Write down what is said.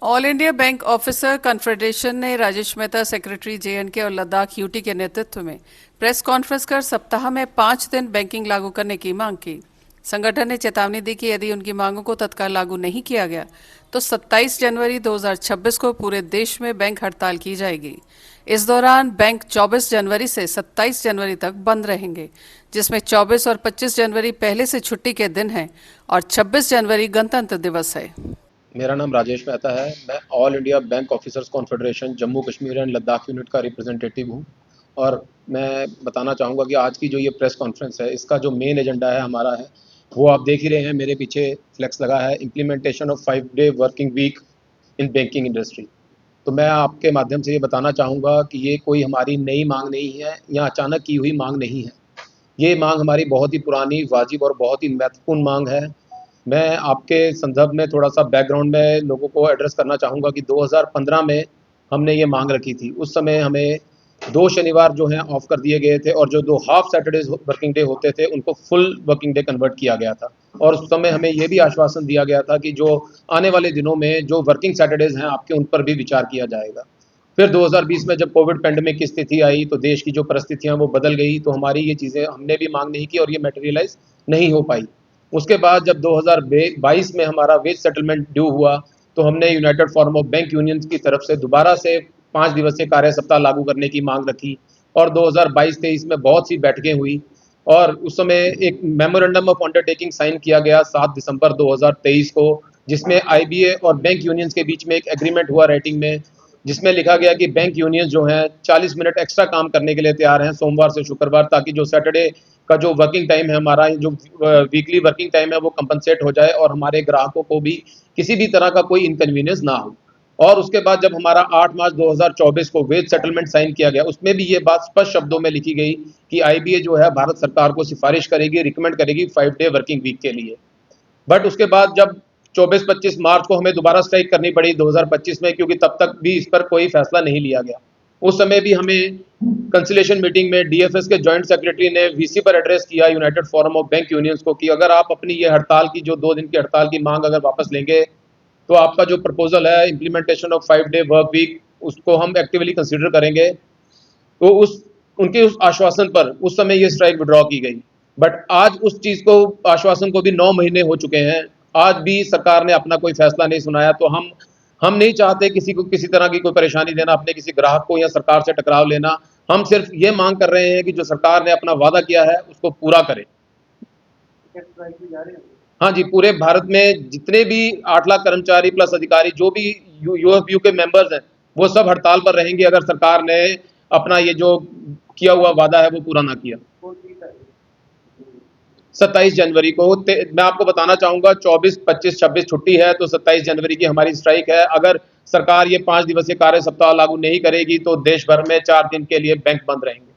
All India bank officer confederation ने Rajesh Mehta secretary J&K और Ladakh UT के नेतृत्व में प्रेस कॉन्फ्रेंस कर सप्ताह में 5 दिन बैंकिंग लागू करने की मांग की। संगठन ने चेतावनी दी कि यदि उनकी मांगों को तत्काल लागू नहीं किया गया तो 27 जनवरी 2026 को पूरे देश में बैंक हड़ताल की जाएगी। इस दौरान बैंक 24 जनवरी से 27 जनवरी तक बंद रहेंगे, जिसमें 24 और 25 जनवरी पहले से छुट्टी के दिन हैं और 26 जनवरी गणतंत्र दिवस है। मेरा नाम राजेश मेहता है। मैं all India bank officers confederation Jammu Kashmir and Ladakh unit का रिप्रेजेंटेटिव हूँ। और मैं बताना चाहूँगा कि आज की जो ये प्रेस कॉन्फ्रेंस है, इसका जो मेन एजेंडा है हमारा है, वो आप देख ही रहे हैं, मेरे पीछे फ्लेक्स लगा है, implementation of 5 day working week in banking industry. तो मैं आपके माध्यम से ये बताना चाहूँगा कि ये कोई हमारी नई मांग नहीं है या अचानक की हुई मांग नहीं है। ये मांग हमारी बहुत ही पुरानी, वाजिब और बहुत ही महत्वपूर्ण मांग है। मैं आपके संदर्भ में थोड़ा-सा बैकग्राउंड में लोगों को एड्रेस करना चाहूँगा कि 2015 में हमने ये मांग रखी थी। उस समय हमें 2 शनिवार जो हैं ऑफ कर दिए गए थे और जो 2 हाफ सैटरडेज़ वर्किंग डे होते थे, उनको फुल वर्किंग डे कन्वर्ट किया गया था। और उस समय हमें ये भी आश्वासन दिया गया था कि जो आने वाले दिनों में जो वर्किंग सैटरडेज़ हैं आपके, उन पर भी विचार किया जाएगा। फिर 2020 में जब कोविड पैंडेमिक की स्थिति आई, तो देश की जो परिस्थितियाँ वो बदल गई, तो हमारी ये चीज़ें हमने भी मांग नहीं की और ये मटेरियलाइज़ नहीं हो पाई। उसके बाद जब 2022 में हमारा वेज सेटलमेंट ड्यू हुआ, तो हमने United forum of bank unions की तरफ से दोबारा से 5 दिवसीय कार्य सप्ताह लागू करने की मांग रखी और 2022-23 में बहुत सी बैठकें हुई और उस समय एक मेमोरेंडम ऑफ अंडरटेकिंग साइन किया गया 7 दिसंबर 2023 को, जिसमें आईबीए और बैंक यूनियंस के बीच में एक एग्रीमेंट हुआ राइटिंग में, जिसमें लिखा गया कि बैंक यूनियन जो हैं 40 मिनट एक्स्ट्रा काम करने के लिए तैयार हैं सोमवार से शुक्रवार, ताकि जो सैटरडे का जो वर्किंग टाइम है हमारा, जो वीकली वर्किंग टाइम है, वो कंपनसेट हो जाए और हमारे ग्राहकों को भी किसी भी तरह का कोई इनकन्वीनियंस ना हो। और उसके बाद जब हमारा 8 मार्च 2024 को वेज सेटलमेंट साइन किया गया, उसमें भी ये बात स्पष्ट शब्दों में लिखी गई कि आईबीए जो है भारत सरकार को सिफारिश करेगी, रिकमेंड करेगी 5 डे वर्किंग वीक के लिए। बट उसके बाद जब 24-25 मार्च को हमें दोबारा स्ट्राइक करनी पड़ी 2025 में, क्योंकि तब तक भी इस पर कोई फैसला नहीं लिया गया। उस समय भी हमें कंसिलेशन मीटिंग में डीएफएस के जॉइंट सेक्रेटरी ने वीसी पर एड्रेस किया United forum of bank unions को कि अगर आप अपनी ये हड़ताल की, जो 2 दिन की हड़ताल की मांग अगर वापस लेंगे, तो आपका जो प्रपोजल है implementation of 5 day work week, उसको हम एक्टिवली कंसिडर करेंगे। तो उनके उस आश्वासन पर उस समय ये स्ट्राइक विड्रॉ की गई। बट आज उस चीज़ को, आश्वासन को भी 9 महीने हो चुके हैं, आज भी सरकार ने अपना कोई फैसला नहीं सुनाया। तो हम नहीं चाहते किसी को किसी तरह की कोई परेशानी देना, अपने किसी ग्राहक को या सरकार से टकराव लेना। हम सिर्फ ये मांग कर रहे हैं कि जो सरकार ने अपना वादा किया है उसको पूरा करे। हाँ जी, पूरे भारत में जितने भी 8 लाख कर्मचारी प्लस अधिकारी, जो भी यूएफबीयू के मेंबर्स हैं, वो सब हड़ताल पर रहेंगे अगर सरकार ने अपना ये जो किया हुआ वादा है वो पूरा ना किया। 27 जनवरी को मैं आपको बताना चाहूँगा, 24, 25, 26 छुट्टी है, तो 27 जनवरी की हमारी स्ट्राइक है। अगर सरकार ये 5 दिवसीय कार्य सप्ताह लागू नहीं करेगी तो देश भर में 4 दिन के लिए बैंक बंद रहेंगे।